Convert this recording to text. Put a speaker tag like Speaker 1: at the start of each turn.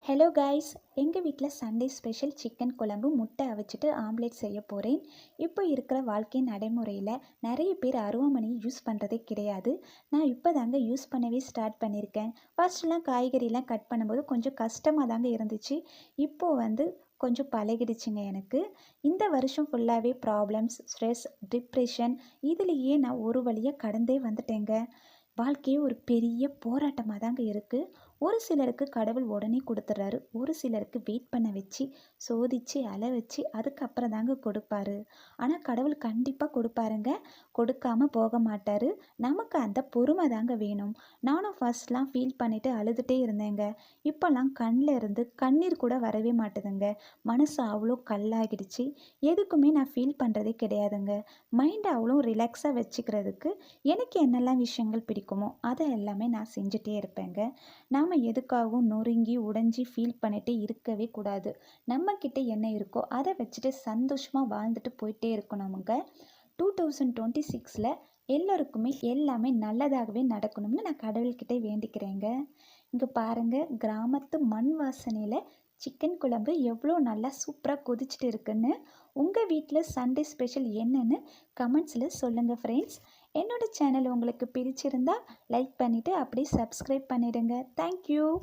Speaker 1: Hello guys, எங்கள் வீட்டில் Sunday special chicken குழம்பு முட்டை அவிச்சிட்டு ஆம்லேட் செய்ய போகிறேன். இப்போ இருக்கிற வாழ்க்கை நடைமுறையில் நிறைய பேர் அருவாமனையை யூஸ் பண்ணுறதே கிடையாது. நான் இப்போ தாங்க யூஸ் பண்ணவே ஸ்டார்ட் பண்ணியிருக்கேன். ஃபர்ஸ்ட்லாம் காய்கறிலாம் கட் பண்ணும்போது கொஞ்சம் கஷ்டமாக தாங்க இருந்துச்சு. இப்போது கொஞ்சம் பழகிடுச்சுங்க எனக்கு. இந்த வருஷம் ஃபுல்லாகவே ப்ராப்ளம்ஸ், ஸ்ட்ரெஸ், டிப்ரெஷன் இதுலேயே நான் ஒரு வழியாக கடந்தே வந்துட்டேங்க. வாழ்க்கையே ஒரு பெரிய போராட்டமாக தாங்க இருக்குது. ஒரு சிலருக்கு கடவுள் உடனே கொடுத்துட்றாரு, ஒரு சிலருக்கு வெயிட் பண்ண வச்சு சோதிச்சு அழ வச்சு அதுக்கப்புறம் தாங்க கொடுப்பாரு. ஆனால் கடவுள் கண்டிப்பாக கொடுப்பாருங்க, கொடுக்காம போக மாட்டார். நமக்கு அந்த பொறுமை தாங்க வேணும். நானும் ஃபர்ஸ்ட்லாம் ஃபீல் பண்ணிவிட்டு அழுதுகிட்டே இருந்தேங்க. இப்போல்லாம் கண்ணில் இருந்து கண்ணீர் கூட வரவே மாட்டுதுங்க. மனசு அவ்வளோ கல்லாகிடுச்சு. எதுக்குமே நான் ஃபீல் பண்ணுறதே கிடையாதுங்க. மைண்டை அவ்வளோ ரிலாக்ஸாக வச்சுக்கிறதுக்கு எனக்கு என்னெல்லாம் விஷயங்கள் பிடிக்குமோ அதை எல்லாமே நான் செஞ்சுட்டே இருப்பேங்க. நாம் எதுக்காகவும் நொறுங்கி உடைஞ்சி ஃபீல் பண்ணிட்டு இருக்கவே கூடாது. நம்மக்கிட்ட என்ன இருக்கோ அதை வச்சுட்டு சந்தோஷமாக வாழ்ந்துட்டு போயிட்டே இருக்கணுமுங்க. 2026 எல்லோருக்குமே எல்லாமே நல்லதாகவே நடக்கணும்னு நான் கடவுள்கிட்ட வேண்டிக்கிறேங்க. இங்கே பாருங்கள், கிராமத்து மண் வாசனையில் சிக்கன் குழம்பு எவ்வளோ நல்லா சூப்பராக கொதிச்சுட்டு இருக்குன்னு. உங்கள் வீட்டில் சண்டே ஸ்பெஷல் என்னன்னு கமெண்ட்ஸில் சொல்லுங்கள் ஃப்ரெண்ட்ஸ். என்னோடய சேனல் உங்களுக்கு பிடிச்சிருந்தா லைக் பண்ணிவிட்டு அப்படியே சப்ஸ்கிரைப் பண்ணிடுங்க. தேங்க்யூ.